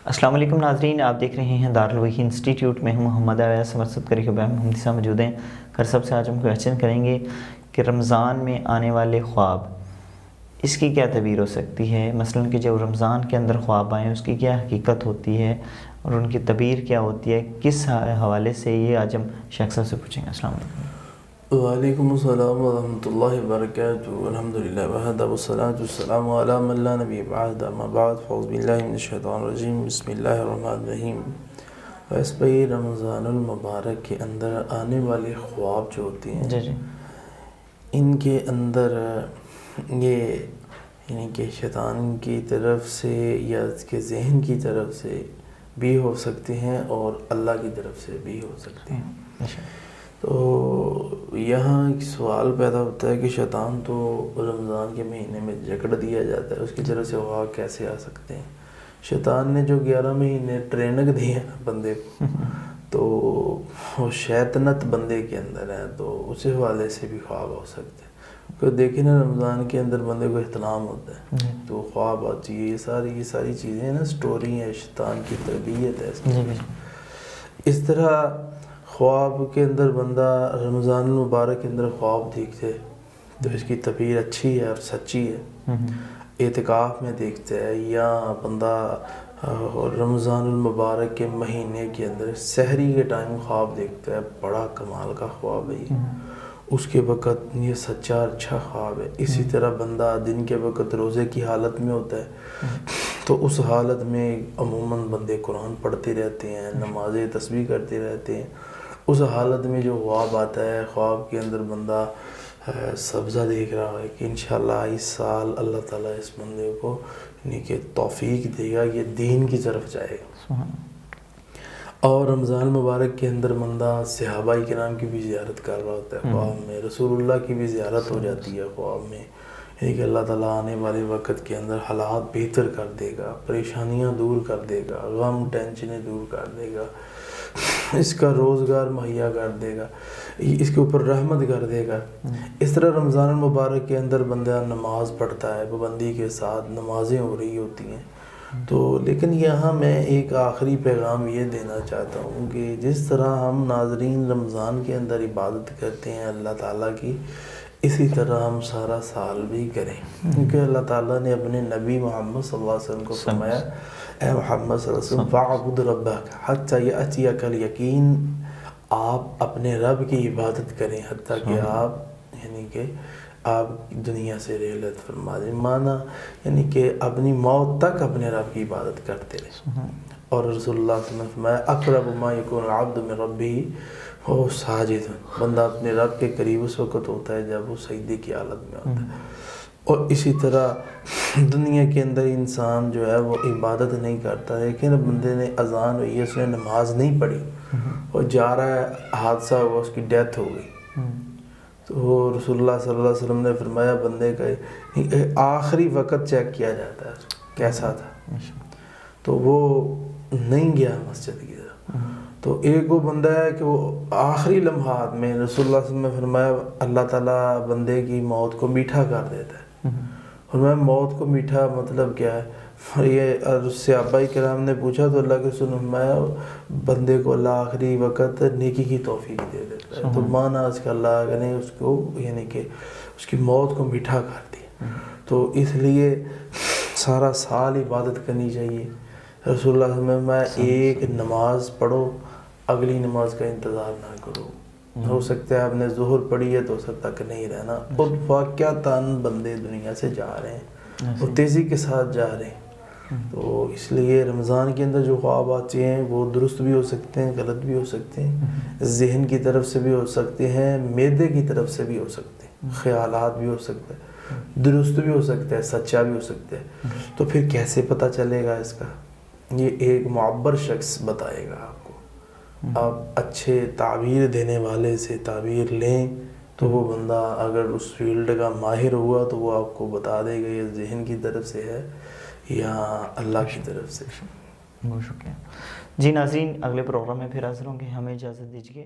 السلام علیکم ناظرین، آپ دیکھ رہے ہیں دارالوحی انسٹیٹیوٹ میں ہوں محمد اویس مرصد کری محمد صاحب موجود ہیں۔ سب سے آج ہم کویشچن کریں گے کہ رمضان میں آنے والے خواب اس کی کیا تعبیر ہو سکتی ہے، مثلا کہ جب رمضان کے اندر خواب آئیں اس کی کیا حقیقت ہوتی ہے اور ان کی تعبیر کیا ہوتی ہے، کس حوالے سے، یہ آج ہم شیخ صاحب سے پوچھیں گے۔ السلام علیکم۔ وعلیکم السلام ورحمۃ اللہ وبرکاتہ۔ الحمدللہ وحدہ والصلاۃ والسلام علی من لا نبی بعد، اما بعد، فاعوذ باللہ من الشیطان الرجیم، بسم اللہ الرحمن الرحیم۔ ویسے بھائی رمضان المبارک کے اندر آنے والے خواب جو ہوتے ہیں جی ان کے اندر یہ یعنی کہ شیطان کی طرف سے یا اس کے ذہن کی طرف سے بھی ہو سکتے ہیں اور اللہ کی طرف سے بھی ہو سکتے ہیں۔ تو یہاں ایک سوال پیدا ہوتا ہے کہ شیطان تو رمضان کے مہینے میں جکڑ دیا جاتا ہے، اس کی طرف سے خواب کیسے آ سکتے ہیں؟ شیطان نے جو 11 مہینے ٹریننگ دی ہے بندے کو، تو وہ شیطنت بندے کے اندر ہے، تو اسی حوالے سے بھی خواب ہو سکتے ہیں۔ تو دیکھیں نا، رمضان کے اندر بندے کو احتلام ہوتا ہے تو خواب آتی ہے، یہ ساری چیزیں نا سٹوری ہیں، شیطان کی تربیت ہے۔ اس طرح خواب کے اندر بندہ رمضان المبارک کے اندر خواب دیکھتے تو اس کی تعبیر اچھی ہے اور سچی ہے، اعتکاف میں دیکھتا ہے، یا بندہ رمضان المبارک کے مہینے کے اندر سحری کے ٹائم خواب دیکھتا ہے، بڑا کمال کا خواب ہے، اس کے وقت یہ سچا اور اچھا خواب ہے۔ اسی طرح بندہ دن کے وقت روزے کی حالت میں ہوتا ہے تو اس حالت میں عموماً بندے قرآن پڑھتے رہتے ہیں، نمازیں تسبیح کرتے رہتے ہیں۔ اس حالت میں جو خواب آتا ہے، خواب کے اندر بندہ سبزہ دیکھ رہا ہے کہ انشاءاللہ اس سال اللہ تعالیٰ اس بندے کو یعنی کہ توفیق دے گا، یہ دین کی طرف جائے گا۔ اور رمضان مبارک کے اندر بندہ صحابہ کرام کی بھی زیارت کر رہا ہوتا ہے، خواب میں رسول اللہ کی بھی زیارت ہو جاتی ہے خواب میں، یعنی کہ اللہ تعالیٰ آنے والے وقت کے اندر حالات بہتر کر دے گا، پریشانیاں دور کر دے گا، غم ٹینشنیں دور کر دے گا، اس کا روزگار مہیا کر دے گا، اس کے اوپر رحمت کر دے گا۔ اس طرح رمضان المبارک کے اندر بندہ نماز پڑھتا ہے، پابندی کے ساتھ نمازیں ہو رہی ہوتی ہیں۔ تو لیکن یہاں میں ایک آخری پیغام یہ دینا چاہتا ہوں کہ جس طرح ہم ناظرین رمضان کے اندر عبادت کرتے ہیں اللہ تعالیٰ کی، اسی طرح ہم سارا سال بھی کریں، کیونکہ اللہ تعالیٰ نے اپنے نبی محمد صلی اللہ علیہ وسلم کو فرمایا، اے محمد صلی اللہ علیہ وسلم فَاعْبُدْ رَبَّكَ حَتَّى يَأْتِيَكَ الْيَقِينُ، آپ اپنے رب کی عبادت کریں حتیٰ کہ آپ یعنی کہ آپ دنیا سے رحلت فرما دیں، معنی یعنی کہ اپنی موت تک اپنے رب کی عبادت کرتے رہیں۔ اور رسول اللہ صلی اللہ علیہ وسلم نے فرمایا اقرب ما یکون العبد من ربہ وہو ساجد، بندہ اپنے رب کے قریب اس وقت ہوتا ہے جب وہ سجدے کی حالت میں ہوتا ہے۔ اور اسی طرح دنیا کے اندر انسان جو ہے وہ عبادت نہیں کرتا، لیکن بندے نے اذان ہوئی ہے، اس نے نماز نہیں پڑھی اور جا رہا ہے، حادثہ ہوا، اس کی ڈیتھ ہو گئی، تو رسول اللہ صلی اللہ علیہ وسلم نے فرمایا بندے کا آخری وقت چیک کیا جاتا ہے کیسا تھا، تو وہ نہیں گیا مسجد کی طرف۔ تو ایک وہ بندہ ہے کہ وہ آخری لمحات میں رسول اللہ صلی اللہ علیہ وسلم نے فرمایا اللہ تعالیٰ بندے کی موت کو میٹھا کر دیتا ہے۔ فرمایا موت کو میٹھا مطلب کیا ہے؟ یہ صحابہ کرام نے پوچھا تو اللہ کے رسول نے فرمایا بندے کو اللہ آخری وقت نیکی کی توفیق دے دیتا ہے، تو مانا اس کا اللہ نے اس کو یعنی کہ اس کی موت کو میٹھا کر دیا۔ تو اس لیے سارا سال عبادت کرنی چاہیے۔ رسول اللہ صلی اللہ علیہ وسلم نے ایک نماز پڑھو، اگلی نماز کا انتظار نہ کرو، ہو سکتا ہے آپ نے ظہر پڑھی ہے تو ہو سکتا کہ نہیں رہنا، اور واقعتاً بندے دنیا سے جا رہے ہیں اور تیزی کے ساتھ جا رہے ہیں، تو اس لیے رمضان کے اندر جو خواب آتے ہیں وہ درست بھی ہو سکتے ہیں، غلط بھی ہو سکتے ہیں، ذہن کی طرف سے بھی ہو سکتے ہیں، معدے کی طرف سے بھی ہو سکتے ہیں، خیالات بھی ہو سکتے ہیں، درست بھی ہو سکتا ہے، سچا بھی ہو سکتا ہے۔ تو پھر کیسے پتہ چلے گا اس کا؟ یہ ایک معبر شخص بتائے گا آپ کو، آپ اچھے تعبیر دینے والے سے تعبیر لیں تو وہ بندہ اگر اس فیلڈ کا ماہر ہوا تو وہ آپ کو بتا دے گا یہ ذہن کی طرف سے ہے یا اللہ کی طرف سے۔ بہت شکریہ جی۔ ناظرین اگلے پروگرام میں پھر حاضر ہوں گے، ہمیں اجازت دیجیے۔